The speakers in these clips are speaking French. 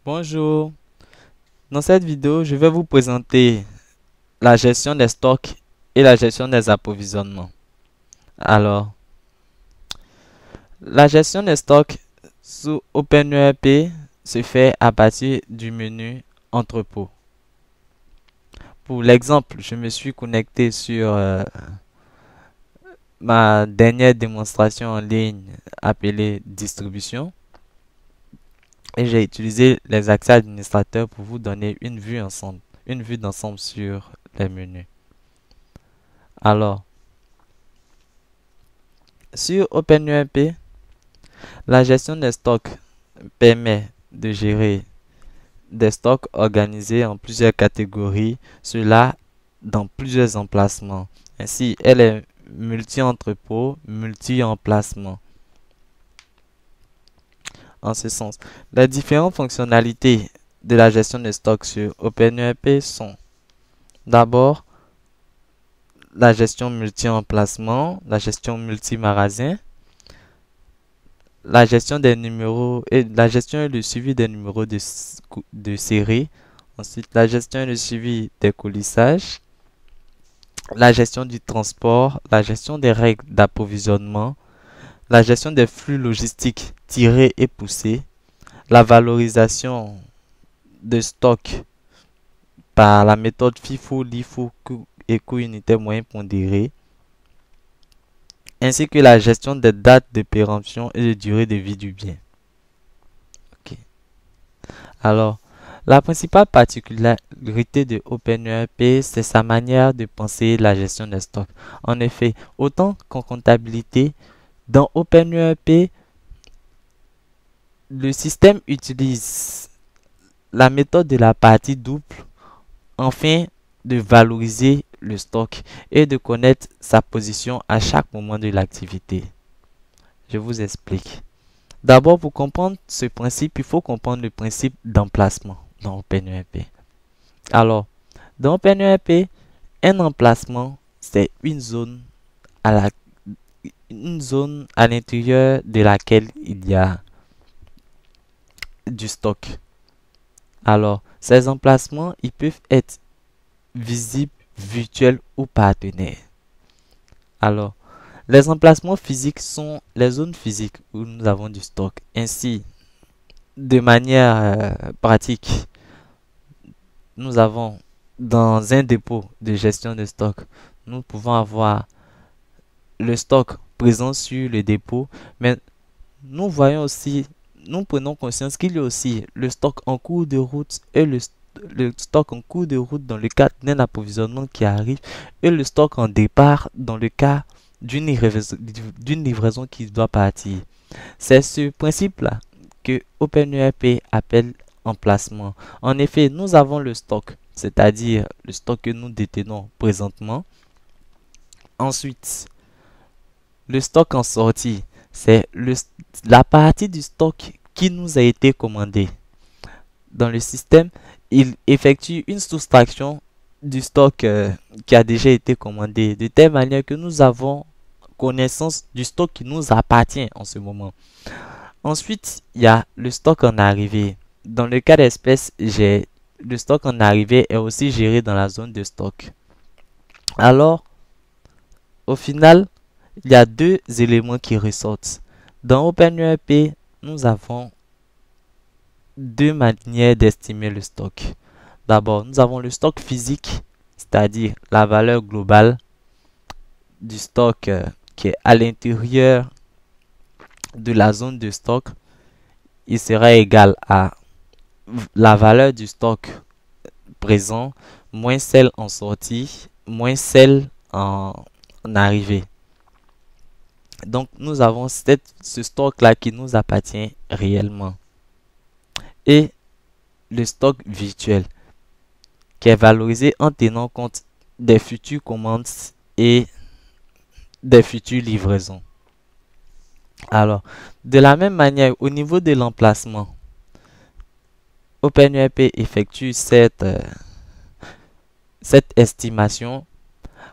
Bonjour, dans cette vidéo, je vais vous présenter la gestion des stocks et la gestion des approvisionnements. Alors, la gestion des stocks sous OpenERP se fait à partir du menu entrepôt. Pour l'exemple, je me suis connecté sur ma dernière démonstration en ligne appelée distribution et j'ai utilisé les accès administrateurs pour vous donner une vue d'ensemble sur les menus. Alors, sur OpenUMP, la gestion des stocks permet de gérer des stocks organisés en plusieurs catégories, cela dans plusieurs emplacements. Ainsi, elle est multi-entrepôt, multi-emplacement. En ce sens, les différentes fonctionnalités de la gestion des stocks sur OpenUMP sont d'abord la gestion multi-emplacement, la gestion multi-magasin, la gestion des numéros et la gestion et le suivi des numéros de série. Ensuite, la gestion et le suivi des coulissages, la gestion du transport, la gestion des règles d'approvisionnement, la gestion des flux logistiques tirés et poussés, la valorisation de stock par la méthode FIFO, LIFO et coût unitaire moyen pondéré, ainsi que la gestion des dates de péremption et de durée de vie du bien. Ok. Alors, la principale particularité de OpenERP, c'est sa manière de penser la gestion des stocks. En effet, autant qu'en comptabilité, dans OpenERP, le système utilise la méthode de la partie double afin de valoriser le stock et de connaître sa position à chaque moment de l'activité. Je vous explique. D'abord, pour comprendre ce principe, il faut comprendre le principe d'emplacement dans OpenERP. Alors, dans OpenERP, un emplacement, c'est une zone à l'intérieur de laquelle il y a du stock. Alors, ces emplacements, ils peuvent être visibles, virtuels ou partenaires. Alors, les emplacements physiques sont les zones physiques où nous avons du stock. Ainsi, de manière pratique, nous avons dans un dépôt de gestion de stock, nous pouvons avoir le stock présent sur le dépôt, mais nous voyons aussi, nous prenons conscience qu'il y a aussi le stock en cours de route et le stock en cours de route dans le cas d'un approvisionnement qui arrive et le stock en départ dans le cas d'une livraison qui doit partir. C'est ce principe-là que OpenERP appelle emplacement. En effet, nous avons le stock, c'est-à-dire le stock que nous détenons présentement. Ensuite, le stock en sortie, c'est la partie du stock qui nous a été commandé. Dans le système, il effectue une soustraction du stock qui a déjà été commandé, de telle manière que nous avons connaissance du stock qui nous appartient en ce moment. Ensuite, il y a le stock en arrivée. Dans le cas d'espèce, le stock en arrivée est aussi géré dans la zone de stock. Alors, au final, il y a deux éléments qui ressortent. Dans OpenERP, nous avons deux manières d'estimer le stock. D'abord, nous avons le stock physique, c'est-à-dire la valeur globale du stock qui est à l'intérieur de la zone de stock. Il sera égal à la valeur du stock présent moins celle en sortie moins celle en arrivée. Donc, nous avons ce stock-là qui nous appartient réellement. Et le stock virtuel qui est valorisé en tenant compte des futures commandes et des futures livraisons. Alors, de la même manière, au niveau de l'emplacement, OpenERP effectue cette estimation.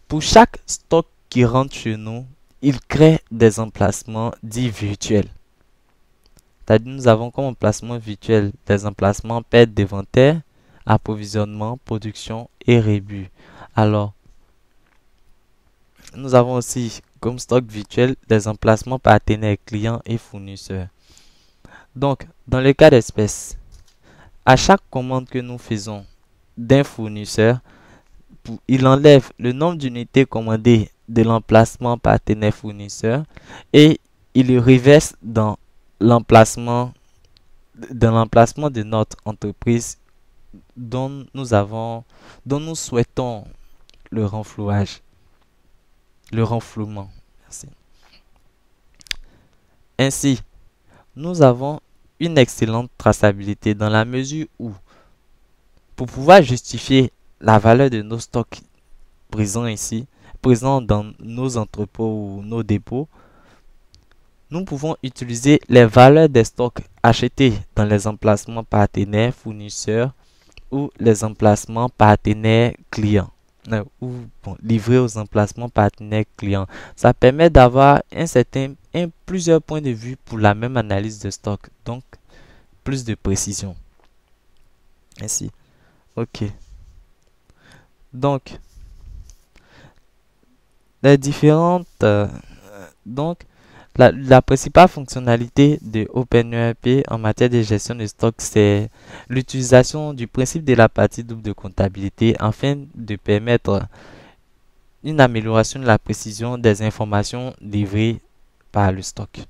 Pour chaque stock qui rentre chez nous, il crée des emplacements dits virtuels. C'est-à-dire, nous avons comme emplacement virtuel des emplacements perte d'inventaire, approvisionnement, production et rebut. Alors, nous avons aussi comme stock virtuel des emplacements partenaires clients et fournisseurs. Donc, dans le cas d'espèce, à chaque commande que nous faisons d'un fournisseur, il enlève le nombre d'unités commandées de l'emplacement partenaire fournisseur et il le reverse l'emplacement dans l'emplacement de notre entreprise dont nous souhaitons le renflouage, le renflouement. Merci. Ainsi, nous avons une excellente traçabilité dans la mesure où, pour pouvoir justifier la valeur de nos stocks présents dans nos entrepôts ou nos dépôts, nous pouvons utiliser les valeurs des stocks achetés dans les emplacements partenaires fournisseurs ou les emplacements partenaires clients ou livrés aux emplacements partenaires clients. Ça permet d'avoir plusieurs points de vue pour la même analyse de stock, donc plus de précision. Ainsi, ok. Donc, les différentes donc la principale fonctionnalité de OpenERP en matière de gestion de stock, c'est l'utilisation du principe de la partie double de comptabilité afin de permettre une amélioration de la précision des informations livrées par le stock.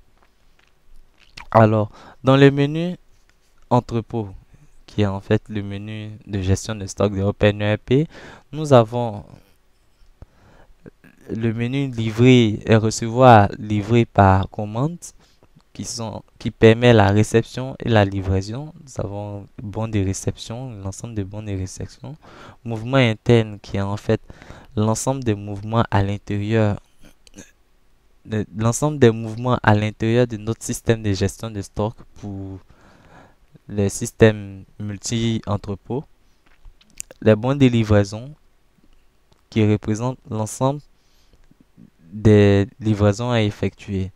Alors, dans le menu entrepôt, qui est en fait le menu de gestion de stock de OpenERP, nous avons le menu livrer et recevoir livré par commande qui permet la réception et la livraison. Nous avons bon de réception, l'ensemble des bons de réception. Mouvement interne qui est en fait l'ensemble des mouvements à l'intérieur de notre système de gestion de stock pour les systèmes multi-entrepôts. Les bons de livraison qui représentent l'ensemble des livraisons à effectuer.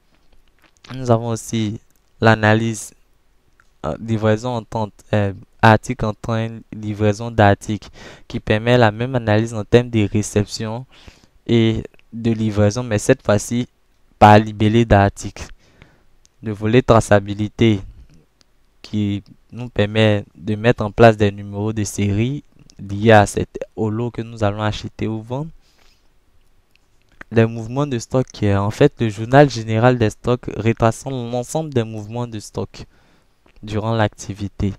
Nous avons aussi l'analyse livraison en temps, article en temps, livraison d'articles qui permet la même analyse en termes de réception et de livraison, mais cette fois-ci par libellé d'articles. Le volet traçabilité qui nous permet de mettre en place des numéros de série liés au lot que nous allons acheter ou vendre. Les mouvements de stock qui est en fait le journal général des stocks retraçant l'ensemble des mouvements de stock durant l'activité.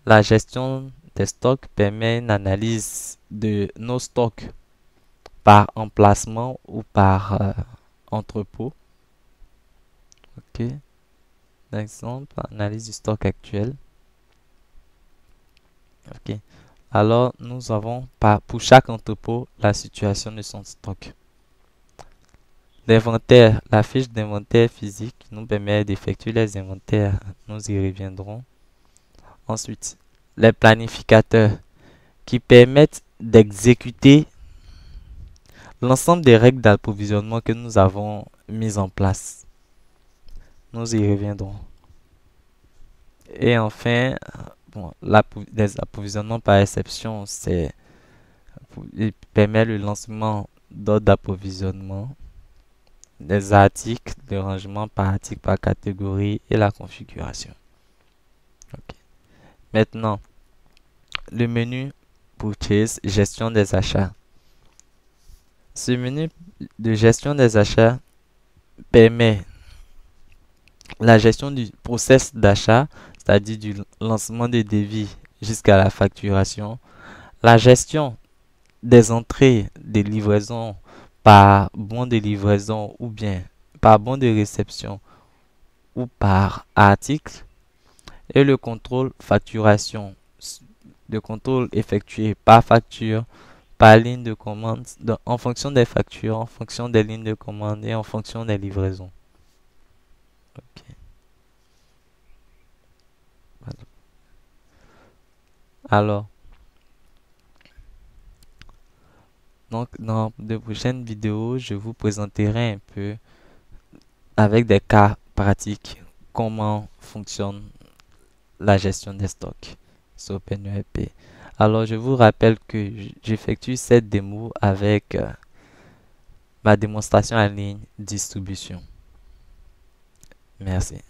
La gestion des stocks permet une analyse de nos stocks par emplacement ou par entrepôt. Ok. Exemple, analyse du stock actuel. Ok. Alors, nous avons pour chaque entrepôt la situation de son stock. L'inventaire, la fiche d'inventaire physique nous permet d'effectuer les inventaires. Nous y reviendrons. Ensuite, les planificateurs qui permettent d'exécuter l'ensemble des règles d'approvisionnement que nous avons mises en place. Nous y reviendrons. Et enfin, les approvisionnements par exception, il permet le lancement d'ordres d'approvisionnement, des articles, le rangement par article, par catégorie et la configuration. Ok. Maintenant, le menu Purchase, gestion des achats. Ce menu de gestion des achats permet la gestion du process d'achat, c'est-à-dire du lancement de devis jusqu'à la facturation, la gestion des entrées de livraison par bon de livraison ou bien par bon de réception ou par article, et le contrôle facturation, le contrôle effectué par facture, par ligne de commande, en fonction des factures, en fonction des lignes de commande et en fonction des livraisons. Ok. Alors, donc dans de prochaines vidéos, je vous présenterai un peu avec des cas pratiques comment fonctionne la gestion des stocks sur OpenURP. Alors, je vous rappelle que j'effectue cette démo avec ma démonstration en ligne distribution. Merci.